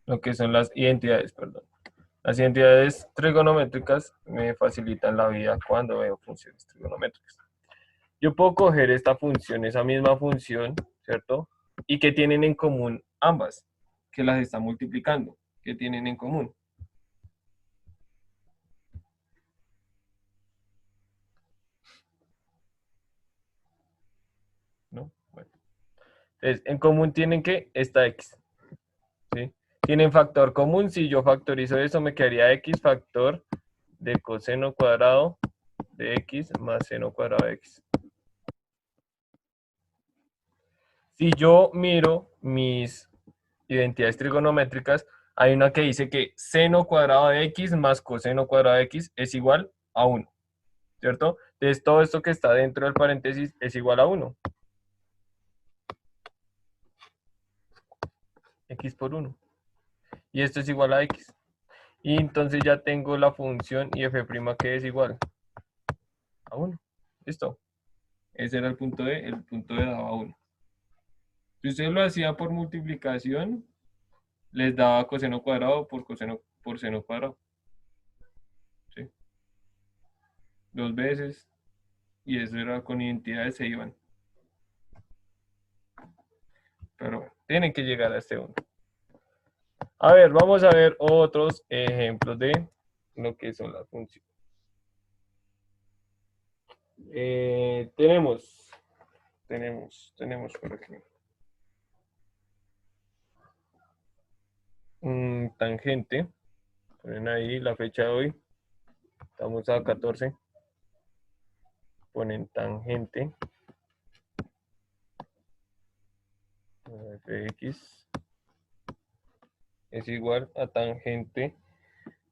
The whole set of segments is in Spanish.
lo que son las identidades, perdón. Las identidades trigonométricas me facilitan la vida cuando veo funciones trigonométricas. Yo puedo coger esta función, esa misma función, ¿cierto? ¿Y qué tienen en común ambas? Que las está multiplicando. ¿Qué tienen en común? ¿No? Bueno. Entonces, en común tienen que esta x, ¿sí? Tienen factor común. Si yo factorizo eso, me quedaría x factor de coseno cuadrado de x más seno cuadrado de x. Si yo miro mis identidades trigonométricas, hay una que dice que seno cuadrado de x más coseno cuadrado de x es igual a 1, ¿cierto? Entonces todo esto que está dentro del paréntesis es igual a 1. X por 1. Y esto es igual a x. Y entonces ya tengo la función y f' que es igual a 1. ¿Listo? Ese era el punto D. El punto D daba 1. Si usted lo hacía por multiplicación, les daba coseno cuadrado por seno cuadrado. ¿Sí? 2 veces. Y eso era con identidades, se iban. Pero bueno, tienen que llegar a este 1. A ver, vamos a ver otros ejemplos de lo que son las funciones. Tenemos por aquí un tangente. Ponen ahí la fecha de hoy. Estamos a 14. Ponen tangente fx es igual a tangente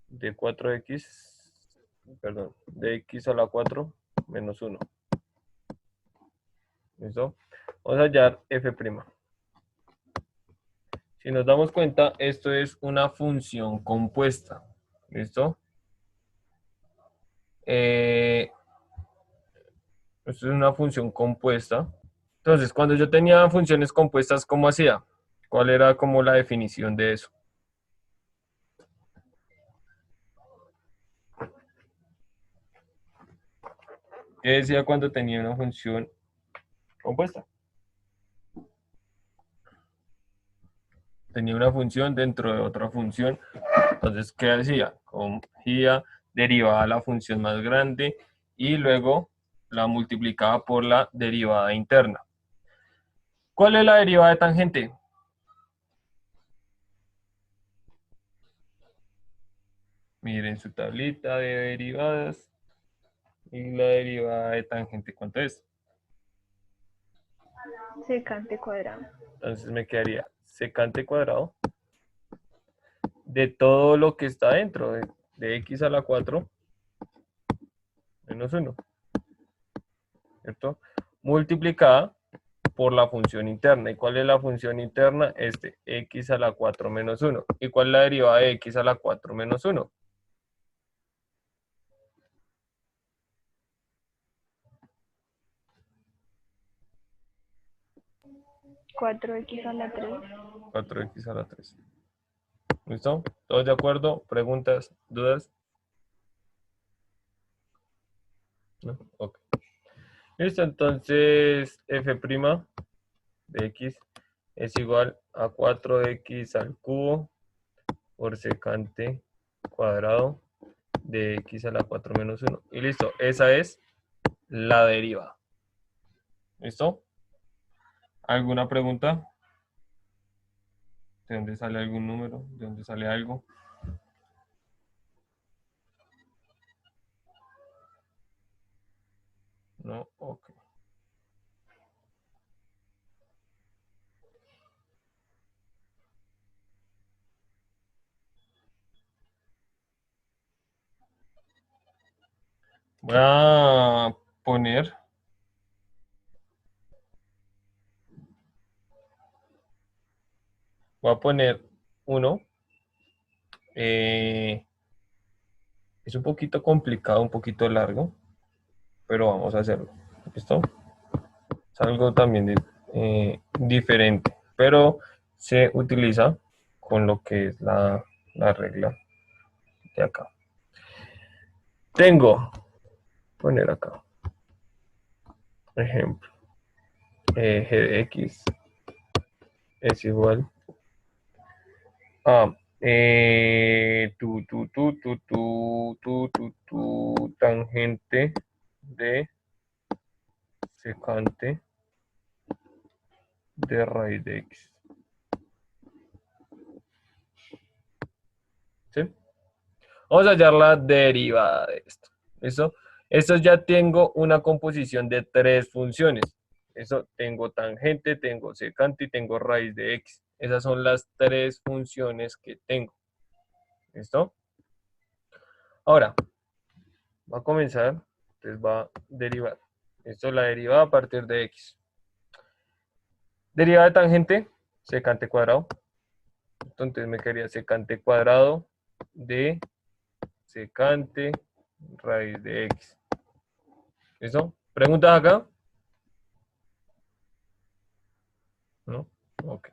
de 4x, perdón, de x a la 4 menos 1. ¿Listo? Vamos a hallar f'. Si nos damos cuenta, esto es una función compuesta. ¿Listo? Esto es una función compuesta. Entonces, cuando yo tenía funciones compuestas, ¿cómo hacía? ¿Cuál era como la definición de eso? ¿Qué decía cuando tenía una función compuesta? Tenía una función dentro de otra función. Entonces, ¿qué hacía? Cogía, derivaba la función más grande y luego la multiplicaba por la derivada interna. ¿Cuál es la derivada de tangente? Miren su tablita de derivadas. Y la derivada de tangente, ¿cuánto es? Secante cuadrado. Entonces me quedaría secante cuadrado de todo lo que está dentro de x a la 4 menos 1, ¿cierto? Multiplicada por la función interna. ¿Y cuál es la función interna? X a la 4 menos 1. ¿Y cuál es la derivada de x a la 4 menos 1? 4x a la 3. 4x a la 3. ¿Listo? ¿Todos de acuerdo? ¿Preguntas? ¿Dudas? ¿No? Ok. Listo, entonces f' de x es igual a 4x al cubo por secante cuadrado de x a la 4 menos 1. Y listo, esa es la derivada. ¿Listo? ¿Alguna pregunta? ¿De dónde sale algún número? ¿De dónde sale algo? No, ok. Voy a poner uno. Es un poquito complicado, un poquito largo, pero vamos a hacerlo. ¿Listo? Es algo también diferente, pero se utiliza con lo que es la regla de acá. Tengo, poner acá, ejemplo, g de x es igual a tangente de secante de raíz de x. ¿Sí? Vamos a hallar la derivada de esto. ¿Listo? Esto ya tengo una composición de tres funciones. Eso tengo tangente, tengo secante y tengo raíz de x. Esas son las tres funciones que tengo. ¿Listo? Ahora, va a comenzar, entonces va a derivar. Esto es la derivada a partir de x. Derivada de tangente, secante cuadrado. Entonces me quedaría secante cuadrado de secante raíz de x. ¿Listo? ¿Preguntas acá? ¿No? Ok.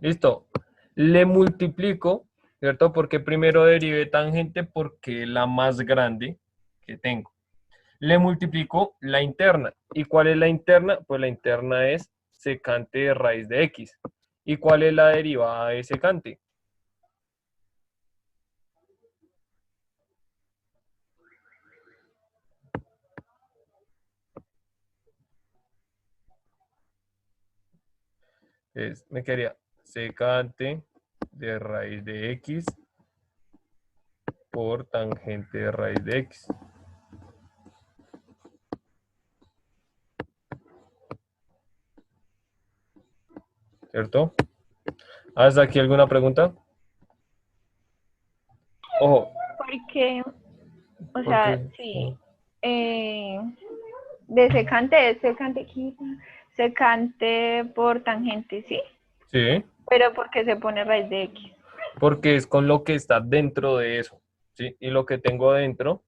Listo. Le multiplico, ¿cierto? Porque primero derivé tangente porque es la más grande que tengo. Le multiplico la interna. ¿Y cuál es la interna? Pues la interna es secante de raíz de x. ¿Y cuál es la derivada de secante? Me quedaría secante de raíz de x por tangente de raíz de x. ¿Cierto? ¿Hasta aquí alguna pregunta? Ojo, Porque, o sea, porque sí, eh, de secante es secante, secante por tangente, ¿sí? sí, Pero porque se pone raíz de x. porque es con lo que está dentro de eso, ¿sí? Y lo que tengo dentro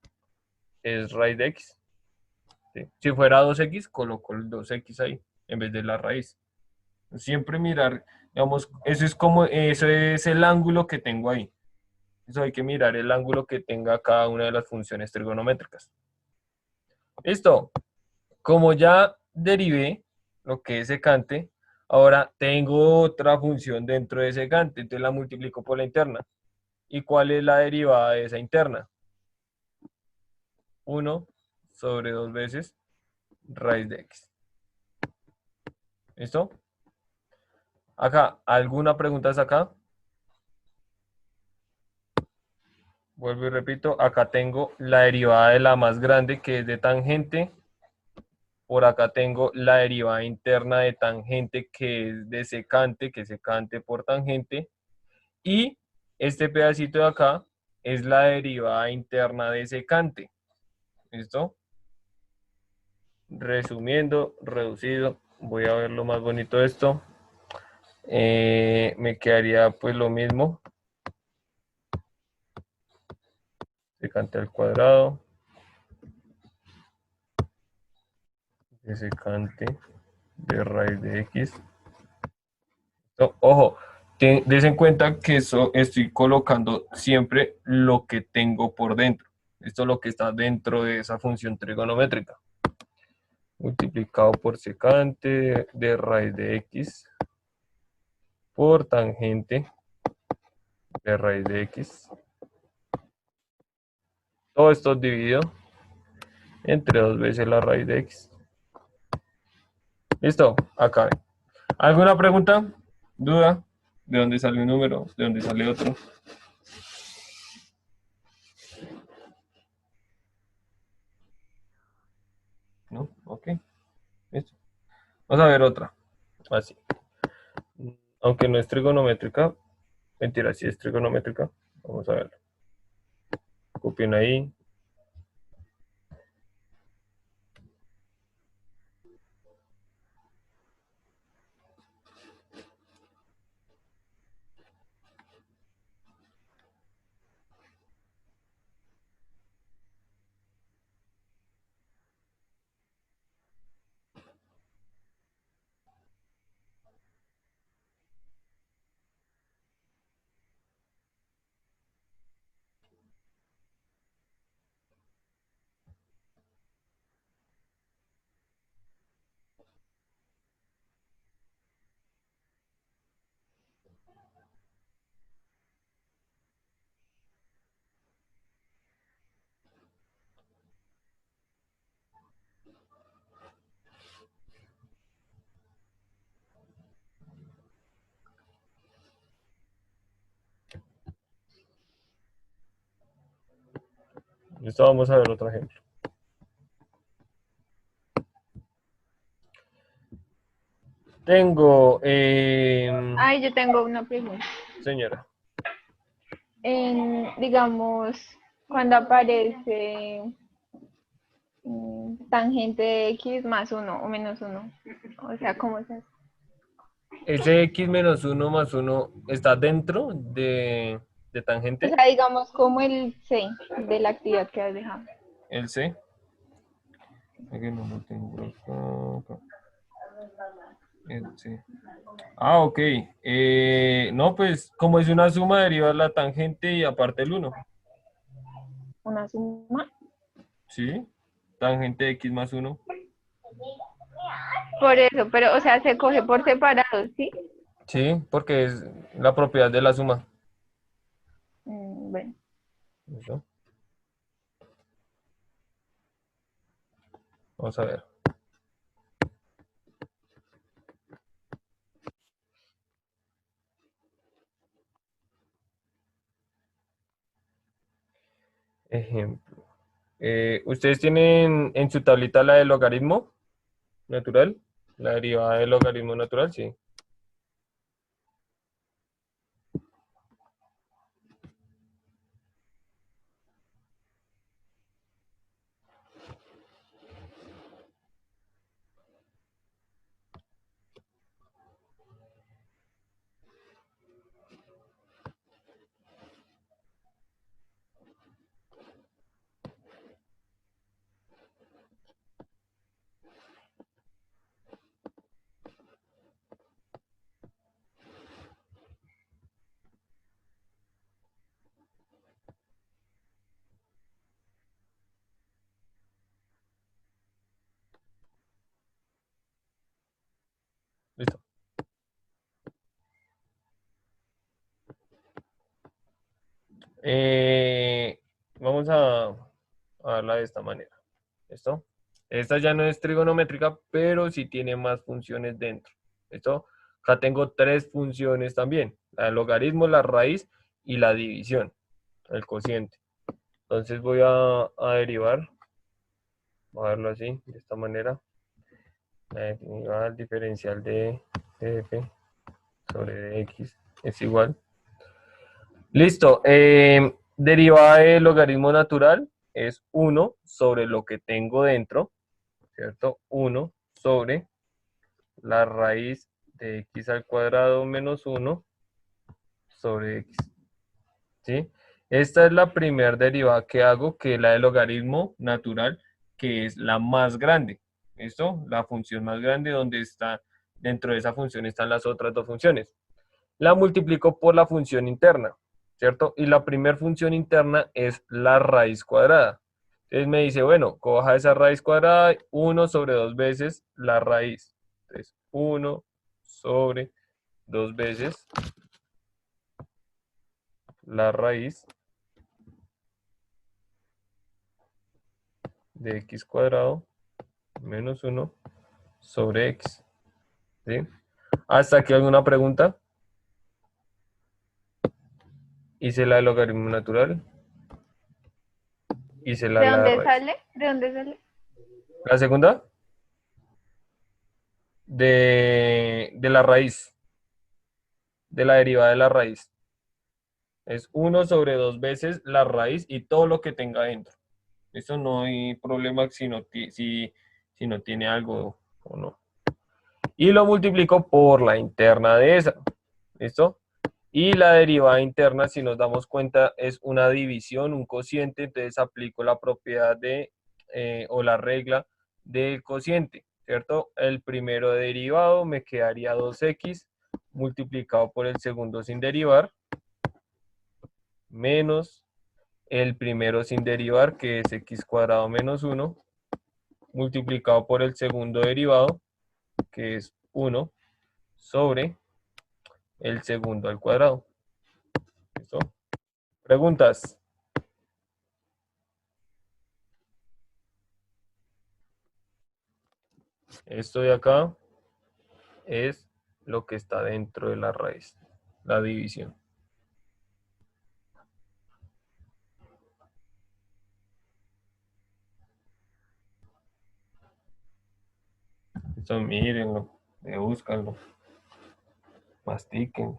es raíz de x. ¿Sí? Si fuera 2x, coloco el 2x ahí, en vez de la raíz. Siempre mirar, digamos, eso es el ángulo que tengo ahí. Eso hay que mirar el ángulo que tenga cada una de las funciones trigonométricas. Listo. Como ya derivé lo que es secante, ahora tengo otra función dentro de secante, entonces la multiplico por la interna. ¿Y cuál es la derivada de esa interna? 1 sobre 2 veces raíz de x. ¿Listo? Acá, ¿alguna pregunta hasta acá? Vuelvo y repito, acá tengo la derivada de la más grande que es de tangente. Por acá tengo la derivada interna de tangente que es de secante, que es secante por tangente. Y este pedacito de acá es la derivada interna de secante. ¿Listo? Resumiendo, reducido, voy a ver lo más bonito de esto. Me quedaría pues lo mismo. Secante al cuadrado. De secante de raíz de x. No, ojo, des en cuenta que eso estoy colocando siempre lo que tengo por dentro. Esto es lo que está dentro de esa función trigonométrica. Multiplicado por secante de raíz de x por tangente de raíz de x. Todo esto dividido entre 2 veces la raíz de x. Listo, acá. ¿Alguna pregunta? ¿Duda? ¿De dónde sale un número? ¿De dónde sale otro? ¿No? Ok. Listo. Vamos a ver otra. Así. Aunque no es trigonométrica. Mentira, sí es trigonométrica. Vamos a verlo. Copien ahí. Listo, vamos a ver otro ejemplo. Tengo, Ay, yo tengo una pregunta. señora, Digamos, cuando aparece tangente de x más uno o menos uno, o sea, ¿cómo se hace? ese x menos 1 más 1 está dentro de O tangente, sea, digamos, como el C de la actividad que has dejado. el c. Aquí no lo tengo acá. El c. Ah, ok. No, pues como es una suma, deriva la tangente y aparte el uno. Una suma. ¿Sí? Tangente de x más uno. Por eso, pero, o sea, se coge por separado, ¿sí? Sí, porque es la propiedad de la suma. Bueno, ¿Listo? Vamos a ver. Ejemplo. ¿Ustedes tienen en su tablita la del logaritmo natural? La derivada del logaritmo natural, sí. Listo. Vamos a verla de esta manera. ¿Listo? Esta ya no es trigonométrica, pero sí tiene más funciones dentro. ¿Listo? Acá tengo tres funciones también. La del logaritmo, la raíz y la división, el cociente. Entonces voy a derivar, voy a verlo así, de esta manera. La derivada del diferencial de f sobre x es igual. Listo. Derivada del logaritmo natural es 1 sobre lo que tengo dentro, ¿cierto? 1 sobre la raíz de x al cuadrado menos 1 sobre x. ¿Sí? Esta es la primera derivada que hago, que es la del logaritmo natural, que es la más grande. ¿Listo? La función más grande donde está, dentro de esa función están las otras dos funciones. La multiplico por la función interna, ¿cierto? Y la primera función interna es la raíz cuadrada. Entonces me dice, bueno, coja esa raíz cuadrada, 1 sobre 2 veces la raíz. Entonces, 1 sobre 2 veces la raíz de x cuadrado menos 1 sobre x. ¿Sí? ¿Hasta aquí alguna pregunta? Hice la del logaritmo natural. Hice ¿de la de dónde raíz. sale? ¿De dónde sale? La segunda, de la raíz, de la derivada de la raíz. Es 1 sobre 2 veces la raíz y todo lo que tenga dentro. Eso no hay problema si no tiene algo o no. Y lo multiplico por la interna de esa. ¿Listo? Y la derivada interna, si nos damos cuenta, es una división, un cociente. Entonces aplico la propiedad o la regla del cociente, ¿cierto? El primero derivado me quedaría 2x multiplicado por el segundo sin derivar, menos el primero sin derivar, que es x cuadrado menos 1, multiplicado por el segundo derivado, que es 1, sobre el segundo al cuadrado. ¿Listo? ¿Preguntas? Esto de acá es lo que está dentro de la raíz, la división. Esto mírenlo, búscanlo, mastiquen.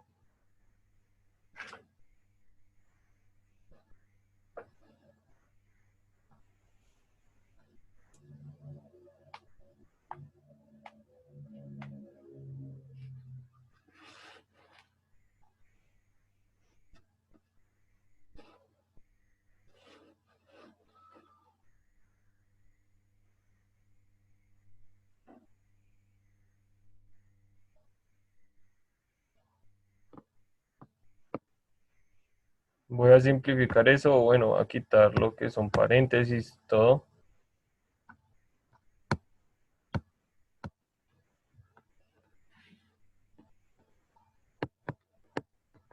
Voy a simplificar eso, o bueno, a quitar lo que son paréntesis, todo.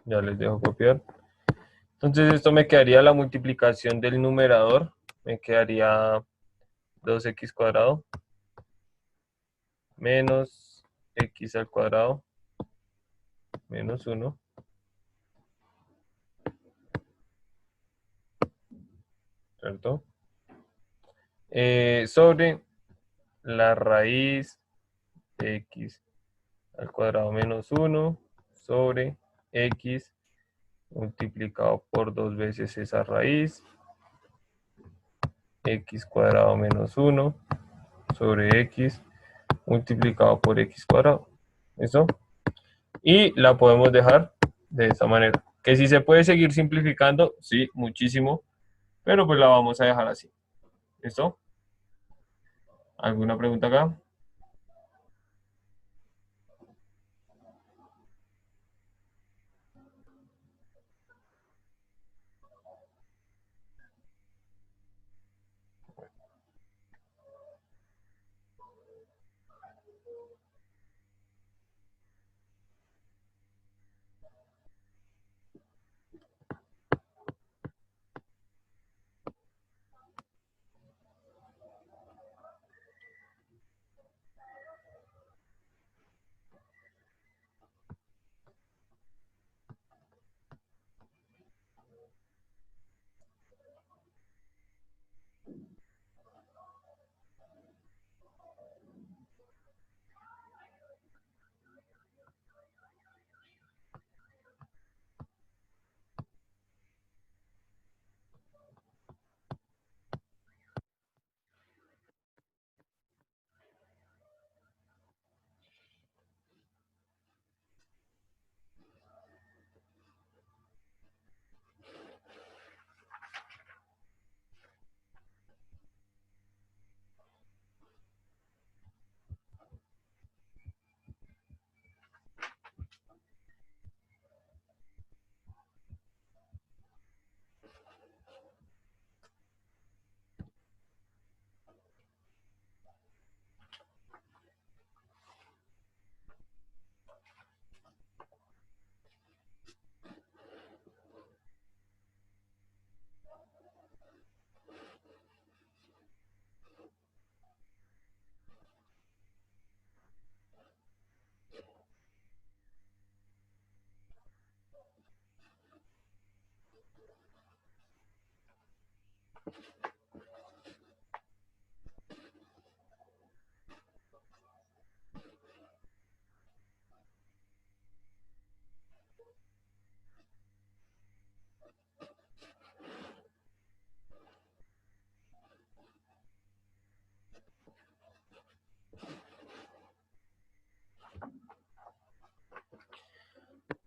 Ya les dejo copiar. Entonces esto me quedaría la multiplicación del numerador, me quedaría 2x cuadrado menos x al cuadrado menos 1, ¿cierto? Sobre la raíz de x al cuadrado menos 1 sobre x multiplicado por 2 veces esa raíz, x cuadrado menos 1 sobre x multiplicado por x cuadrado. ¿Listo? Y la podemos dejar de esta manera. Que si se puede seguir simplificando, sí, muchísimo, pero pues la vamos a dejar así. ¿Listo? ¿Alguna pregunta acá?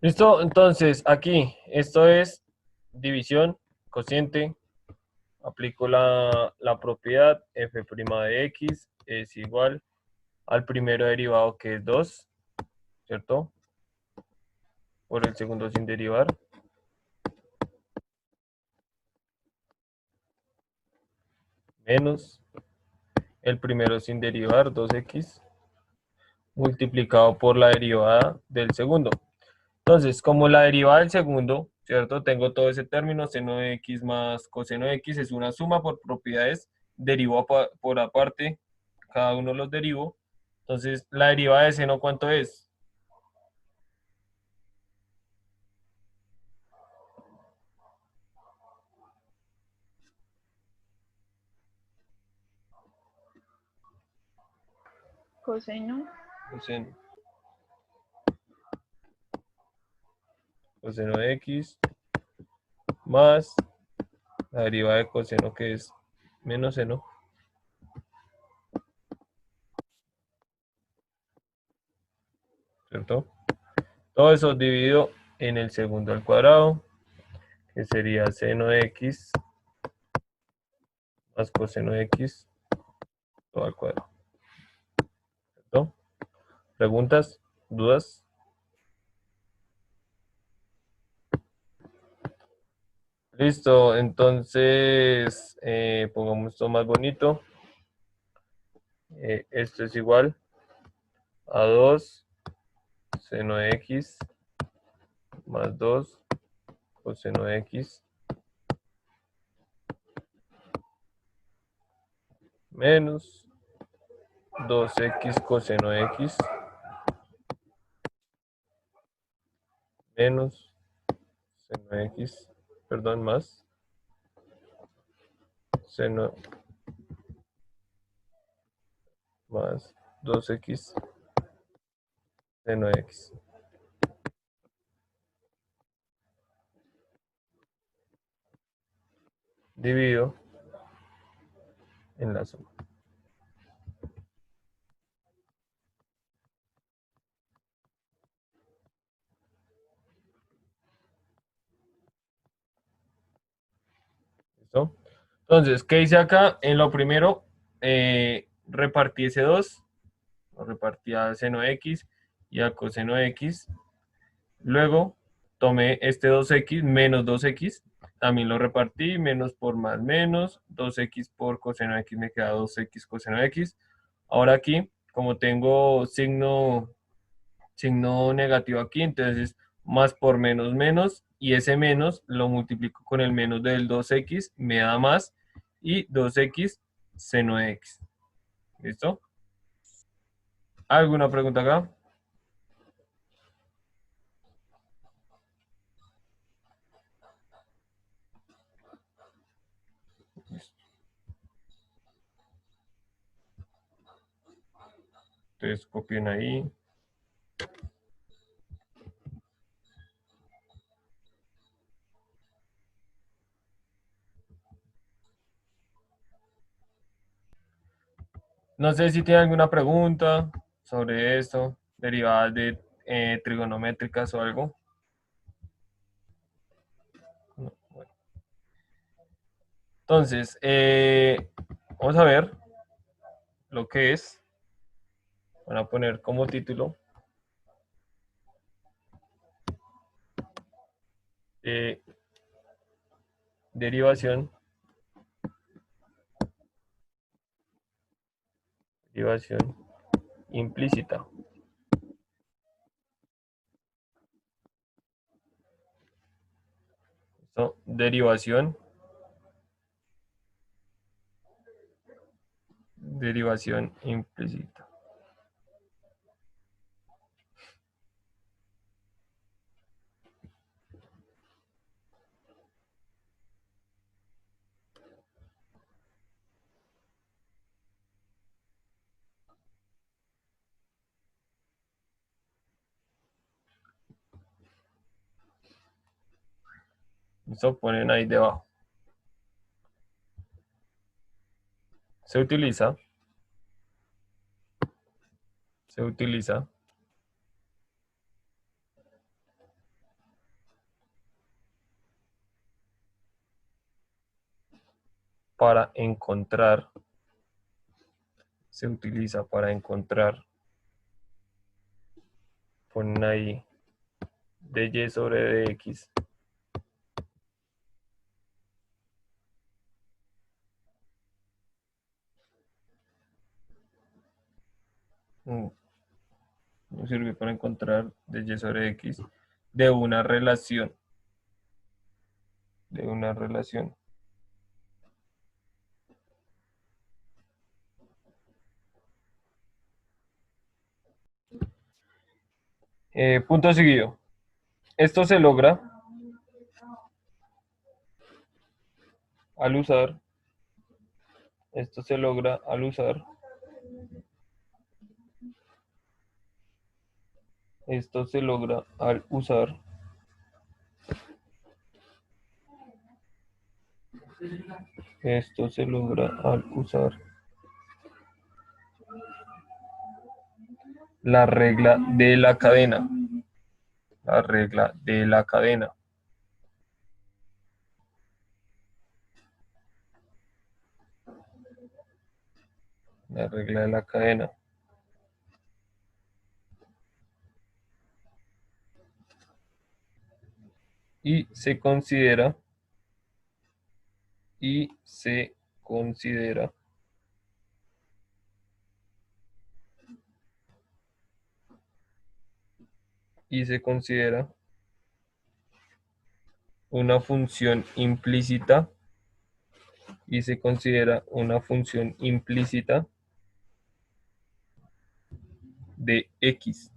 ¿Listo? Entonces, aquí, esto es división, cociente. Aplico la propiedad f' de x es igual al primero derivado que es 2, ¿cierto? Por el segundo sin derivar. Menos el primero sin derivar, 2x, multiplicado por la derivada del segundo. Entonces, como la derivada del segundo, ¿cierto? Tengo todo ese término, seno de x más coseno de x es una suma por propiedades, derivo por aparte, cada uno los derivo. Entonces, la derivada de seno, ¿cuánto es? Coseno. Coseno. Coseno de X más la derivada de coseno, que es menos seno. ¿Cierto? Todo eso dividido en el segundo al cuadrado, que sería seno de X más coseno de X todo al cuadrado. ¿Cierto? ¿Preguntas? ¿Dudas? Listo, entonces pongamos esto más bonito. Esto es igual a 2 seno de X más 2 coseno de X menos 2x coseno de X menos seno de X, perdón, más seno más 2x seno de X. Dividido en la suma. ¿Listo? Entonces, ¿qué hice acá? En lo primero, repartí ese 2, lo repartí a seno de X y a coseno de X. Luego, tomé este 2x menos 2x, también lo repartí, menos por más menos, 2x por coseno de X me queda 2x coseno de X. Ahora aquí, como tengo signo negativo aquí, entonces más por menos menos, y ese menos lo multiplico con el menos del 2x, me da más, y 2x seno de X. ¿Listo? ¿Alguna pregunta acá? Entonces copien ahí. No sé si tienen alguna pregunta sobre esto, derivadas de trigonométricas o algo. No, bueno. Entonces, vamos a ver lo que es. Van a poner como título derivación implícita. ¿Listo? Derivación implícita. ¿Listo? Ponen ahí debajo. Se utiliza para encontrar, ponen ahí dy sobre dx. Nos sirve para encontrar dy sobre x de una relación. Punto seguido. Esto se logra al usar Esto se logra al usar la regla de la cadena. La regla de la cadena. La regla de la cadena. Y se considera una función implícita de x.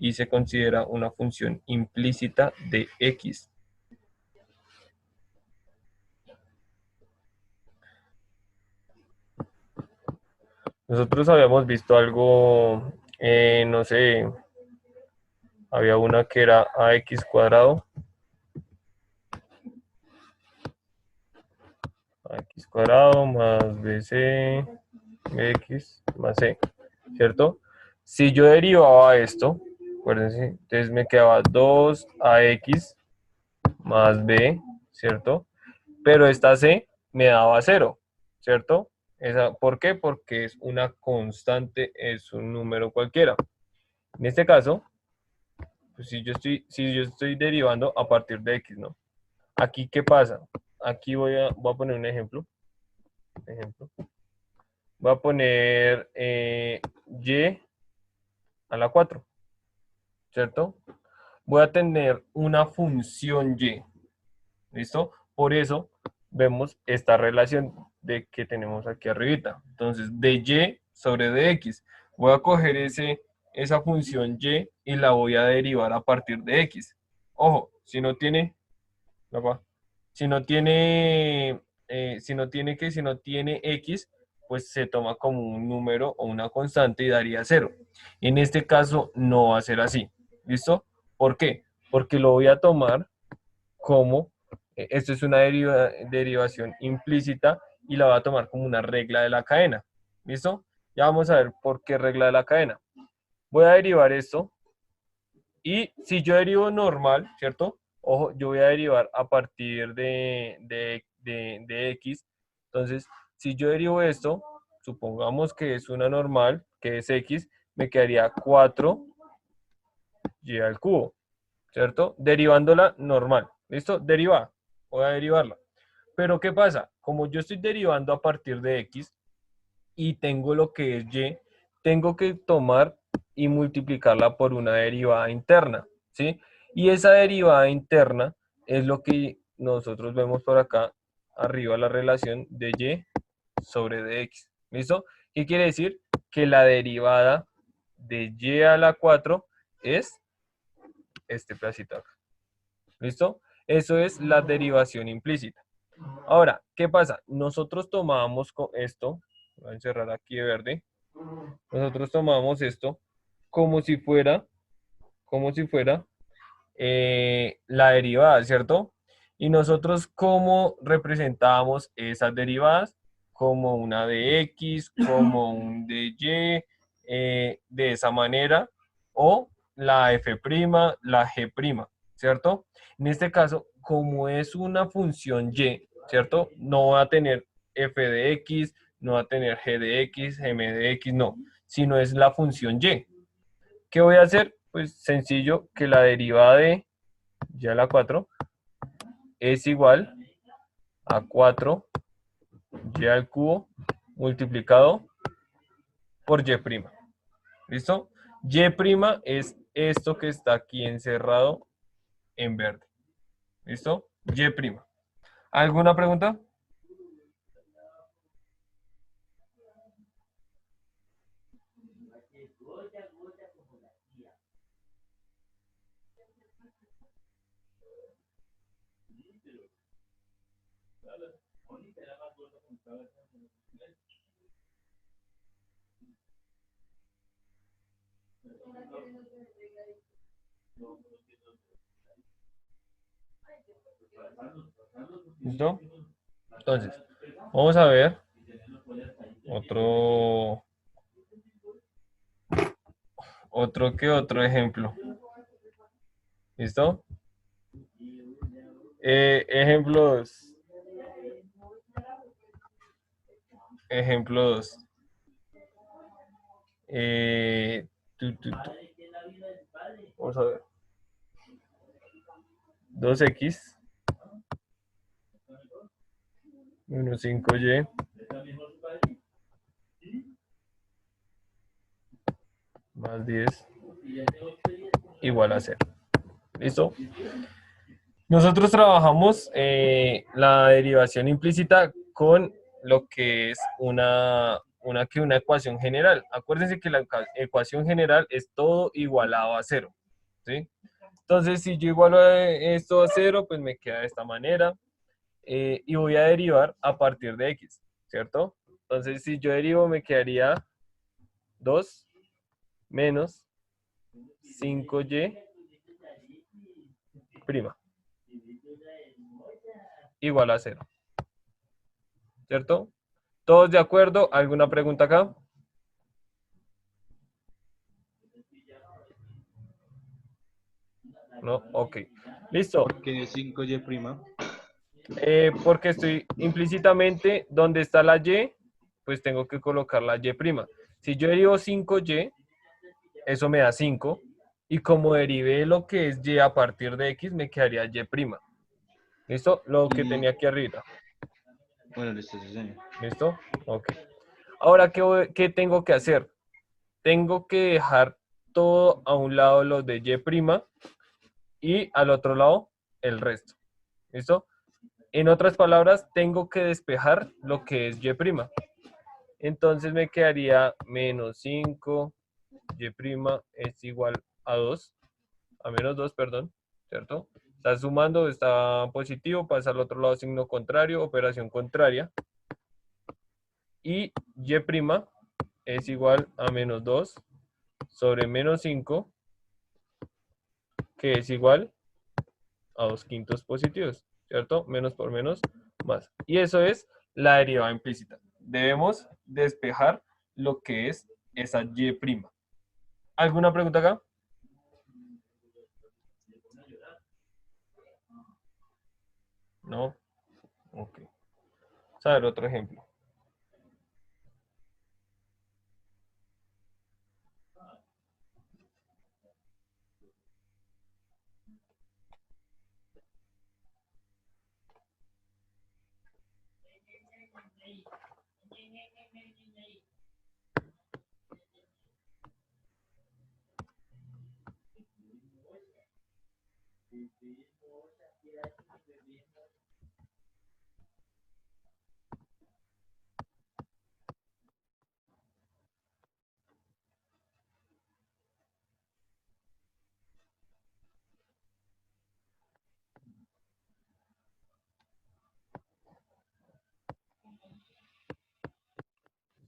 Y se considera una función implícita de x. Nosotros habíamos visto algo, no sé, había una que era ax cuadrado. Ax cuadrado más bc x más c, ¿cierto? Si yo derivaba esto, acuérdense, entonces me quedaba 2ax más b, ¿cierto? Pero esta c me daba 0, ¿cierto? ¿Por qué? Porque es una constante, es un número cualquiera. En este caso, pues si yo estoy derivando a partir de x, ¿no? Aquí, ¿qué pasa? Aquí voy a poner un ejemplo. Voy a poner y a la 4, ¿cierto? Voy a tener una función y, ¿listo? Por eso vemos esta relación de que tenemos aquí arribita. Entonces, de y sobre dx. Voy a coger esa función y la voy a derivar a partir de x. Ojo, si no tiene si no tiene x, pues se toma como un número o una constante y daría 0. En este caso no va a ser así. ¿Listo? ¿Por qué? Porque lo voy a tomar como, esto es una derivación implícita y la voy a tomar como una regla de la cadena. ¿Listo? Ya vamos a ver por qué regla de la cadena. Voy a derivar esto y si yo derivo normal, ¿cierto? Ojo, yo voy a derivar a partir de x. Entonces, si yo derivo esto, supongamos que es una normal, que es x, me quedaría 4y al cubo, ¿cierto? Derivándola normal. ¿Listo? Derivar. Voy a derivarla. Pero ¿qué pasa? Como yo estoy derivando a partir de x y tengo lo que es y, tengo que tomar y multiplicarla por una derivada interna, ¿sí? Y esa derivada interna es lo que nosotros vemos por acá arriba, la relación de y sobre dx. ¿Listo? ¿Qué quiere decir? Que la derivada de y a la 4 es este pedacito acá. ¿Listo? Eso es la derivación implícita. Ahora, ¿qué pasa? Nosotros tomábamos con esto, voy a encerrar aquí de verde, nosotros tomamos esto como si fuera la derivada, ¿cierto? Y nosotros, ¿cómo representábamos esas derivadas? Como una de x, como un de y, de esa manera, o la f', la g', ¿cierto? En este caso, como es una función y, ¿cierto? No va a tener f de x, no va a tener g de x, m de x, no, sino es la función y. ¿Qué voy a hacer? Pues sencillo, que la derivada de y a la 4 es igual a 4y al cubo multiplicado por y'. ¿Listo? Y' es esto que está aquí encerrado en verde. ¿Listo? Y'. ¿Alguna pregunta? ¿Listo? Entonces, vamos a ver otro ejemplo. ¿Listo? Ejemplo 2. Ejemplo 2. Vamos a ver. 2x menos 5y más 10 igual a 0. ¿Listo? Nosotros trabajamos la derivación implícita con lo que es una ecuación general. Acuérdense que la ecuación general es todo igualado a 0. ¿Sí? Entonces, si yo igualo esto a 0, pues me queda de esta manera. Y voy a derivar a partir de x, ¿cierto? Entonces, si yo derivo, me quedaría 2 menos 5y prima igual a 0. ¿Cierto? ¿Todos de acuerdo? ¿Alguna pregunta acá? ¿No? Ok. Listo. ¿Por qué 5y prima? Porque estoy implícitamente donde está la y, pues tengo que colocar la y prima. Si yo derivo 5y, eso me da 5. Y como derivé lo que es y a partir de x, me quedaría y prima. ¿Listo? Lo que tenía aquí arriba. Bueno, listo, sí, señor. ¿Listo? Ok. Ahora, ¿qué tengo que hacer? Tengo que dejar todo a un lado los de y y al otro lado el resto. ¿Listo? En otras palabras, tengo que despejar lo que es y'. Entonces me quedaría menos 5, y' es igual a 2, a menos 2, perdón, ¿cierto? Está sumando, está positivo, pasa al otro lado signo contrario, operación contraria. Y y' es igual a menos 2 sobre menos 5, que es igual a 2/5 positivos, ¿cierto? Menos por menos, más. Y eso es la derivada implícita. Debemos despejar lo que es esa y'. ¿Alguna pregunta acá? No. Ok. Vamos a ver otro ejemplo.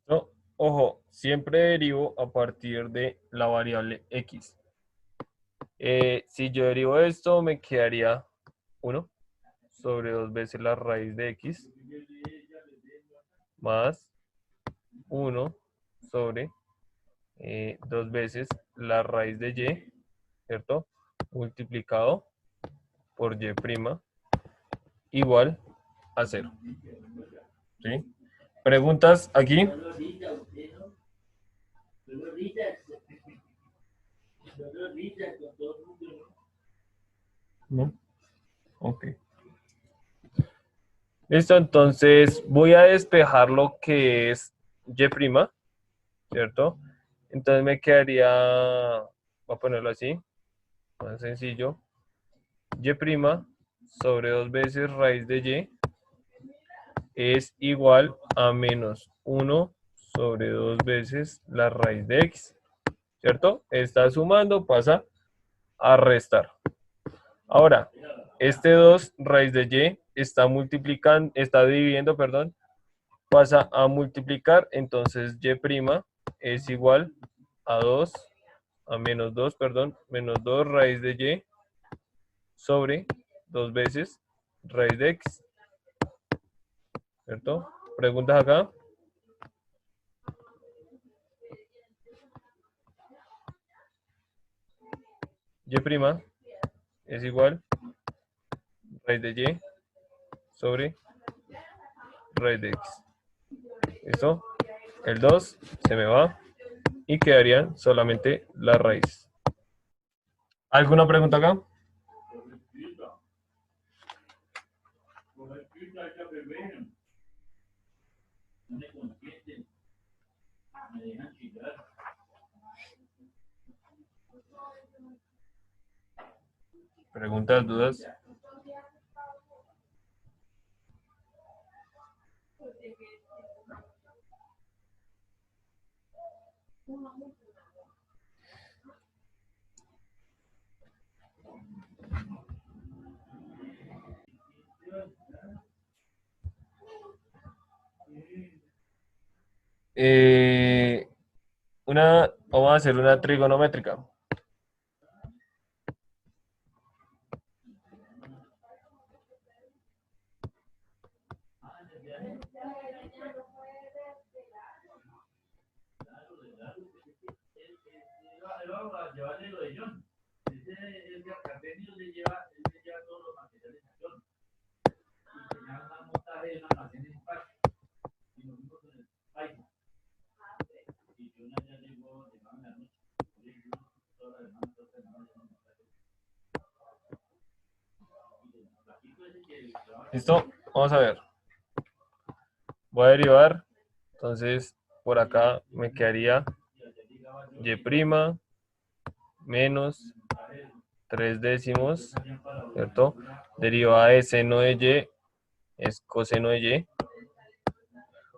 No, ojo, siempre derivo a partir de la variable x. Si yo derivo esto, me quedaría 1 sobre 2 veces la raíz de x más 1 sobre 2 veces la raíz de y, ¿cierto? Multiplicado por y' igual a 0. ¿Sí? ¿Preguntas aquí? ¿No? Ok. Listo, entonces voy a despejar lo que es y', ¿cierto? Entonces me quedaría, voy a ponerlo así, más sencillo, y' sobre 2 veces raíz de y es igual a menos 1 sobre 2 veces la raíz de x, ¿cierto? Está sumando, pasa a restar. Ahora, este 2 raíz de y está multiplicando, está dividiendo, perdón, pasa a multiplicar, entonces y' es igual a 2 a menos 2, perdón, menos 2 raíz de y sobre 2 veces raíz de x, ¿cierto? ¿Preguntas acá? Y' es igual raíz de y sobre raíz de x. ¿Listo? El 2 se me va y quedaría solamente la raíz. ¿Alguna pregunta acá? ¿Preguntas, dudas? Vamos a hacer una trigonométrica. ¿Listo? Vamos a ver. Voy a derivar. Entonces, por acá me quedaría y' menos 3 décimos, ¿cierto? Derivada de seno de y es coseno de y.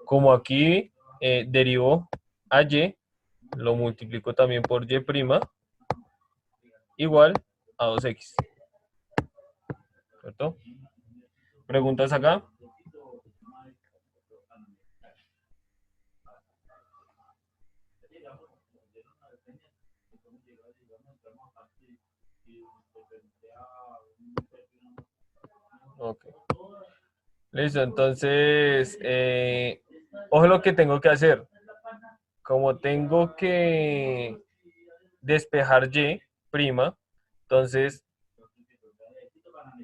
Como aquí derivó a y, lo multiplico también por y' igual a 2x. ¿Cierto? ¿Preguntas acá? Ok. Listo, entonces, ojo lo que tengo que hacer. Como tengo que despejar y', entonces,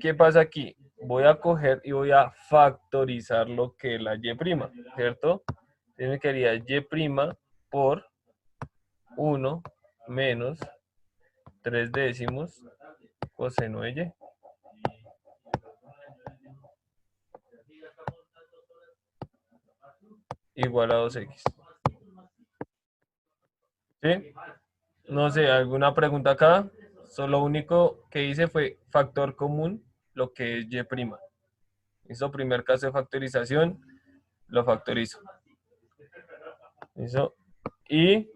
¿qué pasa aquí? Voy a coger y voy a factorizar lo que es la y', ¿cierto? Entonces me quedaría y' por 1 menos 3 décimos coseno de y. Igual a 2x. ¿Sí? No sé, ¿alguna pregunta acá? Solo lo único que hice fue factor común,', que es y'. ¿Listo? Primer caso de factorización, lo factorizo. ¿Listo? Y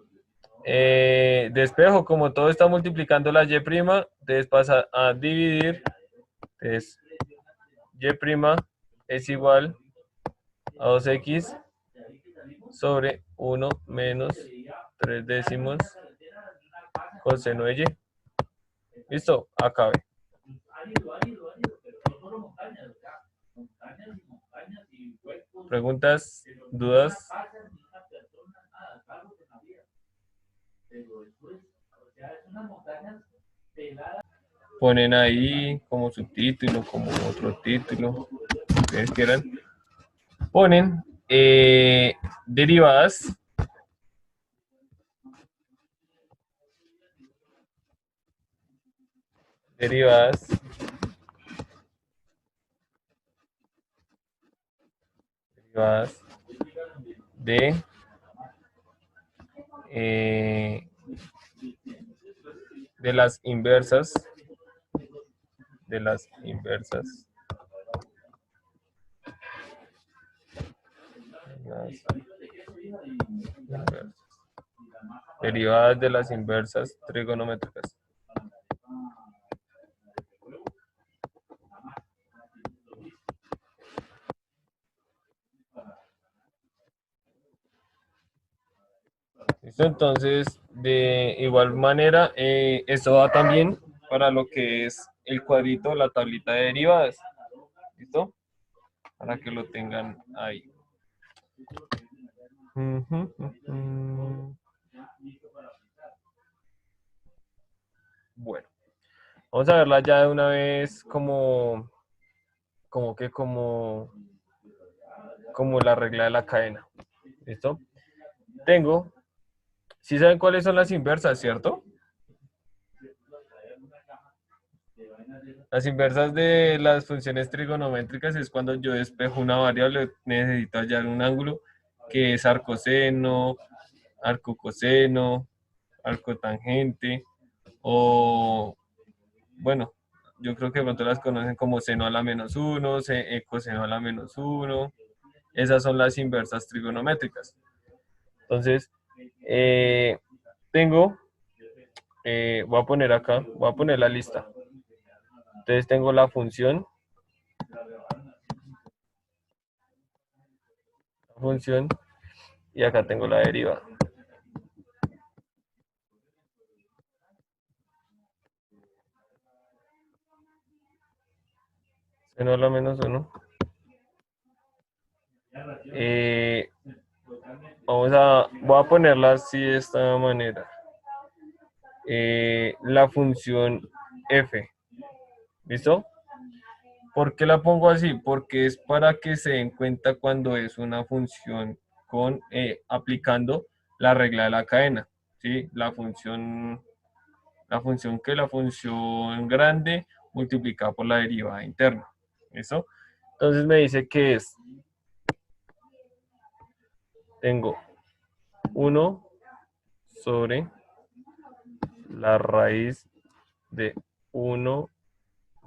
despejo, como todo está multiplicando la y', entonces pasa a dividir. Entonces, y' es igual a 2x sobre 1 menos 3 décimos coseno de y. ¿Listo? Acabe. ¿Preguntas? ¿Dudas? Ponen ahí como subtítulo, como otro título, que ustedes quieran. Ponen derivadas de las inversas derivadas de las inversas trigonométricas. ¿Listo? Entonces De igual manera, esto va también para lo que es el cuadrito, la tablita de derivadas. ¿Listo? Para que lo tengan ahí. Bueno, vamos a verla ya de una vez como la regla de la cadena. ¿Listo? Tengo, ¿sí saben cuáles son las inversas, cierto? Las inversas de las funciones trigonométricas es cuando yo despejo una variable, necesito hallar un ángulo que es arcoseno, arcocoseno, arcotangente, o bueno, yo creo que de pronto las conocen como seno a la menos 1, coseno a la menos 1. Esas son las inversas trigonométricas. Entonces, voy a poner acá, voy a poner la lista. Entonces tengo la función, y acá tengo la derivada. Seno a la menos 1. Voy a ponerla así de esta manera. La función f. ¿Listo? ¿Por qué la pongo así? Porque es para que se den cuenta cuando es una función aplicando la regla de la cadena. ¿Sí? La función grande multiplicada por la derivada interna. ¿Listo? Entonces me dice que tengo 1 sobre la raíz de 1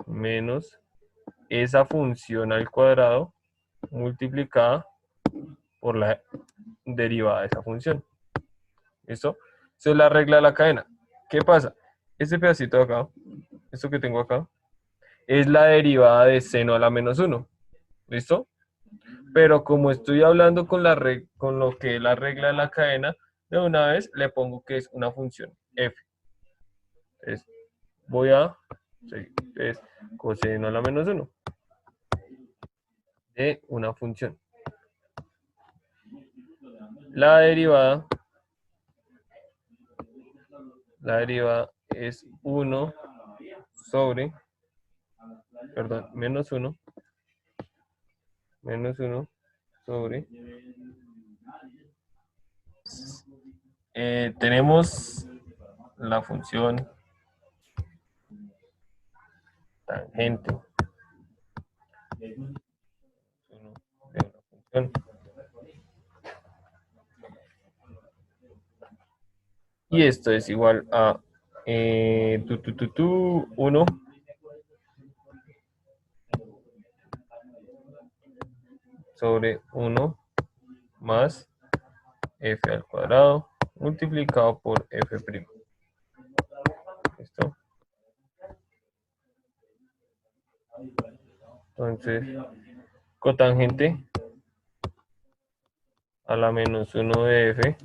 menos esa función al cuadrado multiplicada por la derivada de esa función. ¿Listo? Esa es la regla de la cadena. ¿Qué pasa? Este pedacito de acá, esto que tengo acá, es la derivada de seno a la menos 1. ¿Listo? Pero como estoy hablando con lo que es la regla de la cadena, de una vez le pongo que es una función f. Entonces, voy a seguir. Entonces, coseno a la menos 1 de una función. La derivada es 1 sobre, perdón, menos 1 sobre, tenemos la función tangente de una función. Y esto es igual a 1 sobre 1 más f al cuadrado multiplicado por f'. ¿Listo? Entonces, cotangente a la menos 1 de f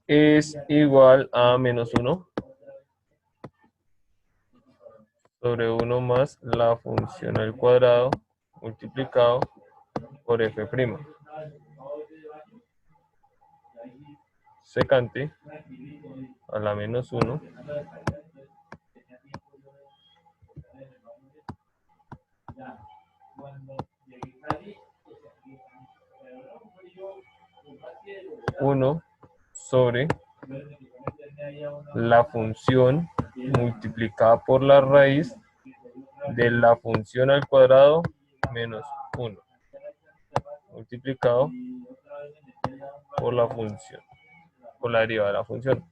es igual a menos 1 sobre 1 más la función al cuadrado multiplicado por f'. Secante a la menos 1 sobre la función multiplicada por la raíz de la función al cuadrado menos 1 multiplicado por la función, por la derivada de la función.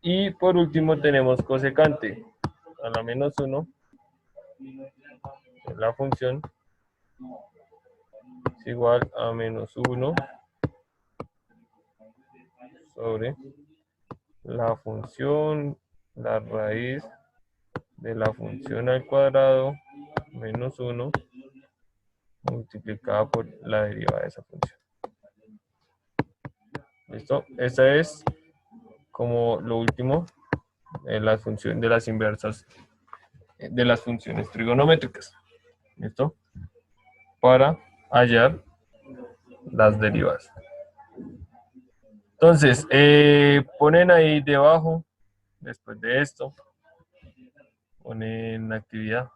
Y por último tenemos cosecante a la menos 1 de la función es igual a menos 1 sobre la función, la raíz de la función al cuadrado menos 1 multiplicada por la derivada de esa función. ¿Listo? Esta es como lo último de las funciones de las inversas de las funciones trigonométricas. ¿Listo? Para hallar las derivadas. Entonces, ponen ahí debajo, después de esto, ponen actividad.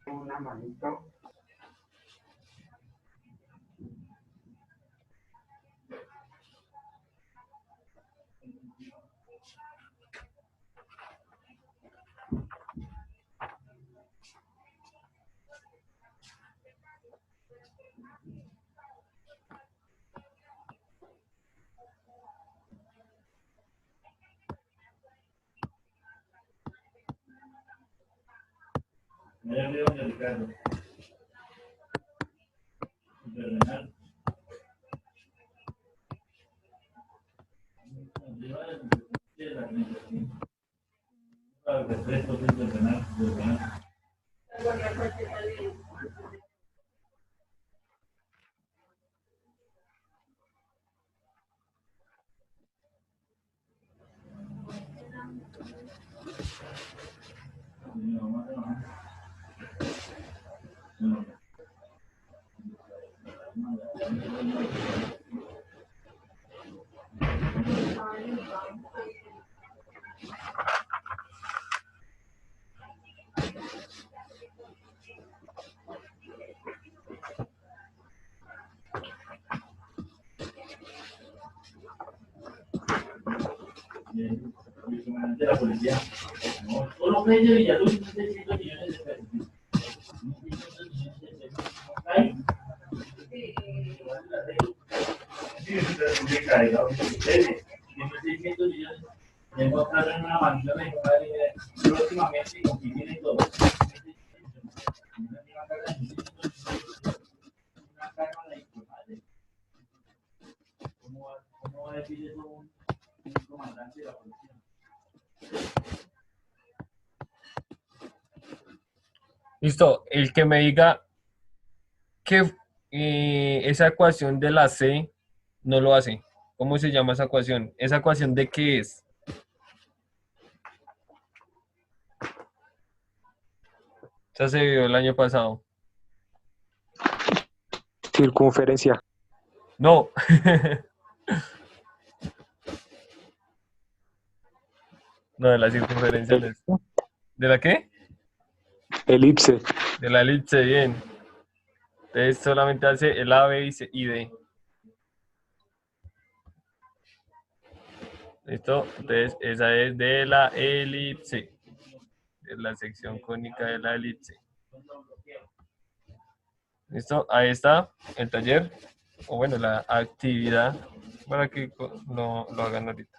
Una manito. De la policía. Solo Peña Villaluz, 600 millones de pesos. ¿Ahí? Sí, es muy cargado. 600 millones. Me encontraron en una mansión de próximamente con piscina y todo. Una carga de información. ¿Cómo va a decir eso un comandante de la policía? Listo, el que me diga que esa ecuación de la C no lo hace. ¿Cómo se llama esa ecuación? ¿Esa ecuación de qué es? Esa se vio el año pasado. Circunferencia. No. No, de la circunferencia no es. ¿De la qué? Elipse. De la elipse, bien. Entonces solamente hace el A, B y D. ¿Listo? Entonces esa es de la elipse. De la sección cónica de la elipse. ¿Listo? Ahí está el taller. O bueno, la actividad para que no lo hagan ahorita.